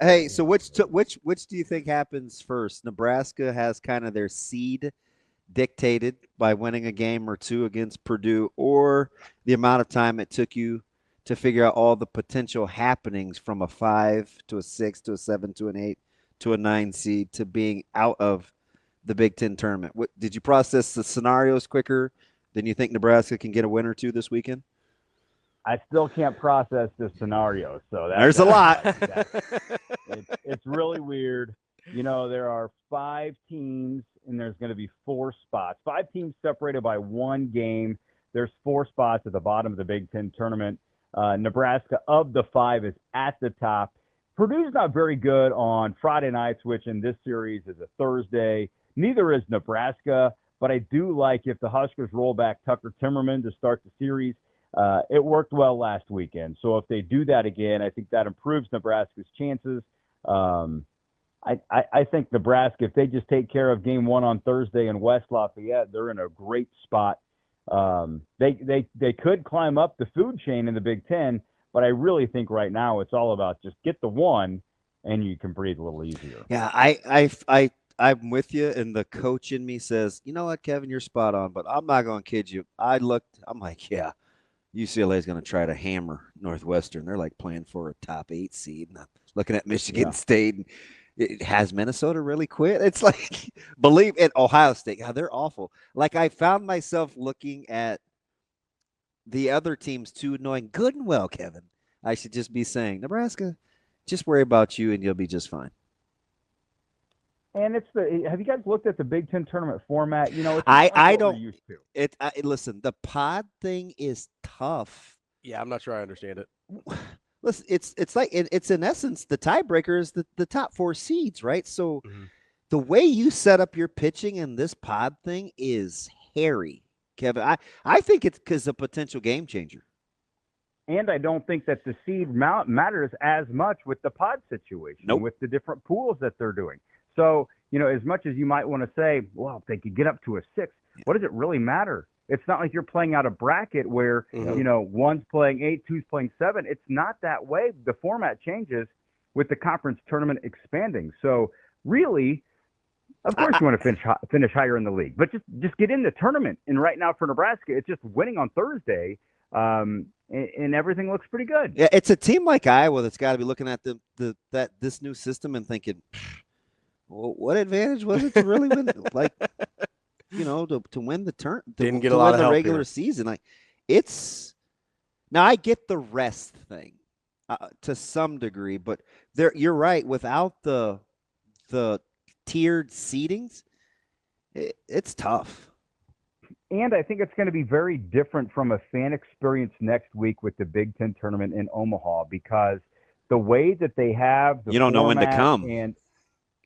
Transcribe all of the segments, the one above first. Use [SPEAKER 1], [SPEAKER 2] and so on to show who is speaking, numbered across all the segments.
[SPEAKER 1] Hey, so which do you think happens first? Nebraska has kind of their seed dictated by winning a game or two against Purdue, or the amount of time it took you to figure out all the potential happenings from a 5 to a 6 to a 7 to an 8 to a 9 seed to being out of the Big Ten tournament. What, did you process the scenarios quicker than you think Nebraska can get a win or two this weekend?
[SPEAKER 2] I still can't process this scenario, so
[SPEAKER 1] There's a
[SPEAKER 2] that's
[SPEAKER 1] lot.
[SPEAKER 2] like it's really weird. There are 5 teams, and there's going to be 4 spots. 5 teams separated by 1 game. There's 4 spots at the bottom of the Big Ten tournament. Nebraska, of the 5, is at the top. Purdue's not very good on Friday nights, which in this series is a Thursday. Neither is Nebraska, but I do like if the Huskers roll back Tucker Timmerman to start the series. It worked well last weekend. So if they do that again, I think that improves Nebraska's chances. I think Nebraska, if they just take care of game 1 on Thursday in West Lafayette, they're in a great spot. They could climb up the food chain in the Big Ten, but I really think right now it's all about just get the one, and you can breathe a little easier.
[SPEAKER 1] Yeah, I'm with you, and the coach in me says, you know what, Kevin, you're spot on, but I'm not going to kid you. I'm like, yeah, UCLA is going to try to hammer Northwestern. They're like playing for a top 8 seed. And I'm looking at Michigan
[SPEAKER 2] Yeah.
[SPEAKER 1] State, and it has Minnesota really quit. It's like believe in Ohio State. God, they're awful. Like I found myself looking at the other teams too, knowing good and well, Kevin, I should just be saying, Nebraska, just worry about you and you'll be just fine.
[SPEAKER 2] And have you guys looked at the Big Ten tournament format? It's not like
[SPEAKER 1] I
[SPEAKER 2] what we're
[SPEAKER 1] don't
[SPEAKER 2] used to.
[SPEAKER 1] listen, the pod thing is tough.
[SPEAKER 3] Yeah, I'm not sure I understand it.
[SPEAKER 1] Listen, it's like it's in essence the tiebreaker is the top 4 seeds, right? So
[SPEAKER 3] Mm-hmm.
[SPEAKER 1] the way you set up your pitching in this pod thing is hairy, Kevin. I think it's because a potential game changer.
[SPEAKER 2] And I don't think that the seed matters as much with the pod situation,
[SPEAKER 1] Nope.
[SPEAKER 2] with the different pools that they're doing. So, as much as you might want to say, well, if they could get up to a 6, what does it really matter? It's not like you're playing out a bracket where, one's playing 8, two's playing 7. It's not that way. The format changes with the conference tournament expanding. So, really, of course, you want to finish higher in the league, but just get in the tournament. And right now for Nebraska, it's just winning on Thursday, and everything looks pretty good.
[SPEAKER 1] Yeah, it's a team like Iowa that's got to be looking at this new system and thinking, well, what advantage was it to really win? Like, to win the turn,
[SPEAKER 3] Didn't get
[SPEAKER 1] to
[SPEAKER 3] a lot
[SPEAKER 1] win
[SPEAKER 3] of
[SPEAKER 1] the
[SPEAKER 3] help
[SPEAKER 1] regular
[SPEAKER 3] here.
[SPEAKER 1] season. Like, it's now I get the rest thing to some degree, but you're right. Without the tiered seedings, it's tough.
[SPEAKER 2] And I think it's going to be very different from a fan experience next week with the Big Ten tournament in Omaha, because the way that they have the
[SPEAKER 1] You don't know when to
[SPEAKER 2] format,
[SPEAKER 1] come.
[SPEAKER 2] and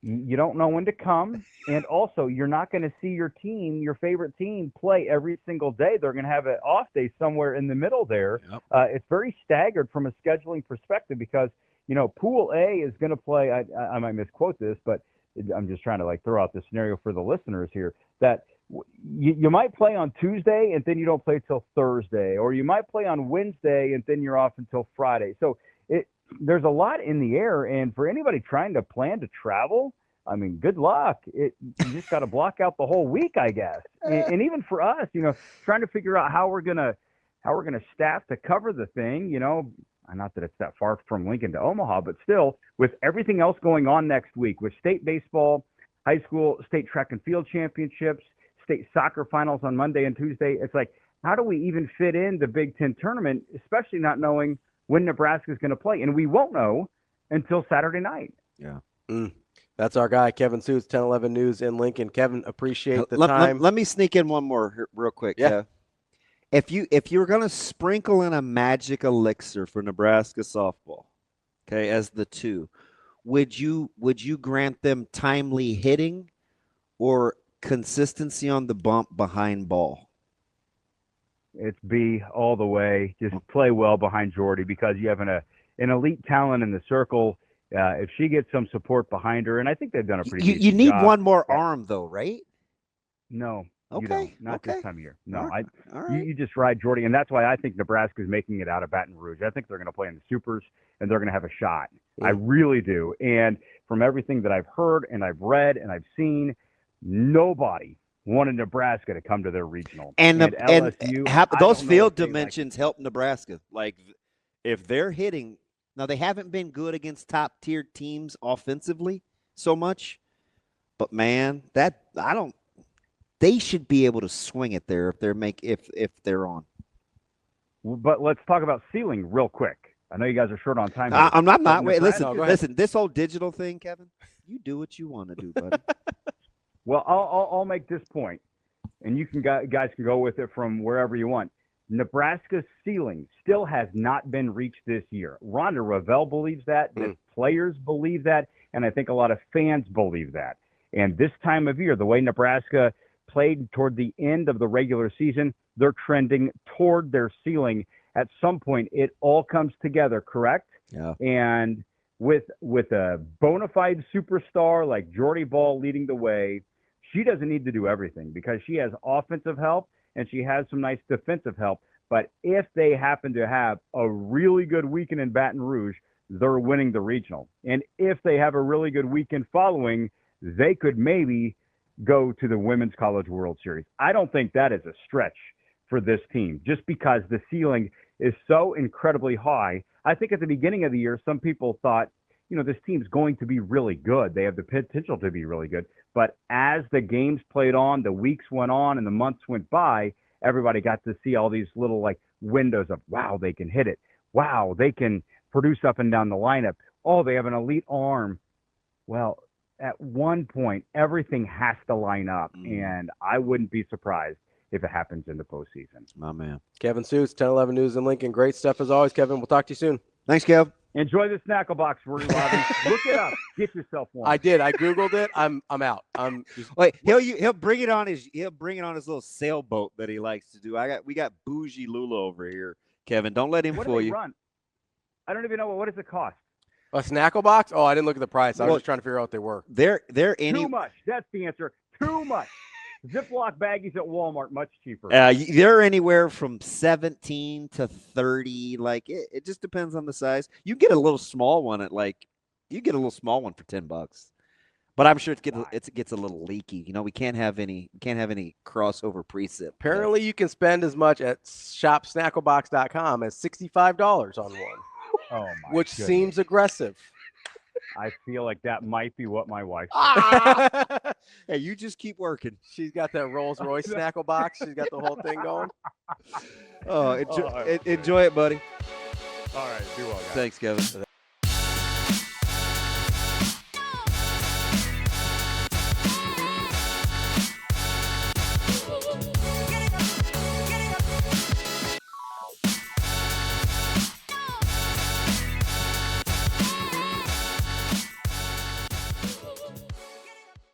[SPEAKER 2] you don't know when to come. And also, you're not going to see your team, your favorite team, play every single day. They're going to have an off day somewhere in the middle there.
[SPEAKER 1] Yep.
[SPEAKER 2] It's very staggered from a scheduling perspective because, Pool A is going to play. I might misquote this, but I'm just trying to throw out the scenario for the listeners here that you might play on Tuesday and then you don't play till Thursday, or you might play on Wednesday and then you're off until Friday. So there's a lot in the air, and for anybody trying to plan to travel, I mean, good luck. You just got to block out the whole week, I guess. And even for us, trying to figure out how we're gonna staff to cover the thing. Not that it's that far from Lincoln to Omaha, but still, with everything else going on next week, with state baseball, high school state track and field championships, state soccer finals on Monday and Tuesday, it's like, how do we even fit in the Big Ten tournament, especially not knowing when Nebraska is going to play? And we won't know until Saturday night.
[SPEAKER 1] Yeah.
[SPEAKER 3] That's our guy, Kevin Sjuts, 1011 News in Lincoln. Kevin, appreciate the
[SPEAKER 1] let,
[SPEAKER 3] time.
[SPEAKER 1] Let me sneak in one more real quick.
[SPEAKER 3] Yeah.
[SPEAKER 1] If you're going to sprinkle in a magic elixir for Nebraska softball, okay, as the 2, would you grant them timely hitting or consistency on the bump behind ball?
[SPEAKER 2] It's B all the way. Just play well behind Jordy, because you have an elite talent in the circle. If she gets some support behind her, and I think they've done a pretty
[SPEAKER 1] You
[SPEAKER 2] decent
[SPEAKER 1] need
[SPEAKER 2] job.
[SPEAKER 1] one more arm though, right?
[SPEAKER 2] No, you
[SPEAKER 1] Okay.
[SPEAKER 2] don't. Not
[SPEAKER 1] Okay.
[SPEAKER 2] this time of year. No,
[SPEAKER 1] All right.
[SPEAKER 2] you just ride Jordy, and that's why I think Nebraska is making it out of Baton Rouge. I think they're going to play in the supers, and they're going to have a shot. I really do. And from everything that I've heard and I've read and I've seen, nobody wanted Nebraska to come to their regional.
[SPEAKER 1] And
[SPEAKER 2] LSU,
[SPEAKER 1] those field dimensions help Nebraska. Like if they're hitting now, they haven't been good against top tier teams offensively so much, but man, they should be able to swing it there if they're on.
[SPEAKER 2] But let's talk about ceiling real quick. I know you guys are short on time.
[SPEAKER 1] I'm not. Wait,
[SPEAKER 3] No,
[SPEAKER 1] listen. This whole digital thing, Kevin. You do what you want to do, buddy.
[SPEAKER 2] Well, I'll make this point, and you guys can go with it from wherever you want. Nebraska's ceiling still has not been reached this year. Rhonda Revelle believes that. The players believe that, and I think a lot of fans believe that. And this time of year, the way Nebraska played toward the end of the regular season, they're trending toward their ceiling. At some point, it all comes together, correct?
[SPEAKER 1] Yeah.
[SPEAKER 2] And with a bona fide superstar like Jordy Bahl leading the way, she doesn't need to do everything because she has offensive help and she has some nice defensive help. But if they happen to have a really good weekend in Baton Rouge, they're winning the regional. And if they have a really good weekend following, they could maybe go to the Women's College World Series. I don't think that is a stretch for this team just because the ceiling is so incredibly high. I think at the beginning of the year, some people thought, this team's going to be really good. They have the potential to be really good. But as the games played on, the weeks went on, and the months went by, everybody got to see all these little windows of, wow, they can hit it. Wow, they can produce up and down the lineup. Oh, they have an elite arm. Well, at one point, everything has to line up, and I wouldn't be surprised if it happens in the postseason.
[SPEAKER 1] My man.
[SPEAKER 3] Kevin Sjuts, 10-11 News in Lincoln. Great stuff as always, Kevin. We'll talk to you soon.
[SPEAKER 1] Thanks, Kev.
[SPEAKER 2] Enjoy the Snackle Box, Ravi. Look it up. Get yourself one.
[SPEAKER 3] I did. I Googled it. I'm out.
[SPEAKER 1] Wait, he'll bring it on his little sailboat that he likes to do. We got bougie Lulla over here, Kevin. Don't let him
[SPEAKER 2] What
[SPEAKER 1] fool
[SPEAKER 2] do they
[SPEAKER 1] you.
[SPEAKER 2] run? I don't even know. What does it cost?
[SPEAKER 3] A Snackle Box? Oh, I didn't look at the price. I was just trying to figure out what they were.
[SPEAKER 1] They're
[SPEAKER 2] Too much. That's the answer. Too much. Ziploc baggies at Walmart, much cheaper.
[SPEAKER 1] They're anywhere from 17 to 30. It just depends on the size. You get a little small one for $10. But I'm sure it gets a little leaky. We can't have any crossover precip.
[SPEAKER 3] Apparently, you can spend as much at shopsnacklebox.com as $65 on one.
[SPEAKER 2] Oh my!
[SPEAKER 3] Which
[SPEAKER 2] goodness.
[SPEAKER 3] seems aggressive.
[SPEAKER 2] I feel like that might be what my wife.
[SPEAKER 1] Hey, you just keep working.
[SPEAKER 3] She's got that Rolls Royce Snackle Box. She's got the whole thing going.
[SPEAKER 1] Enjoy it, buddy.
[SPEAKER 2] All right, be well, guys.
[SPEAKER 1] Thanks, Kevin.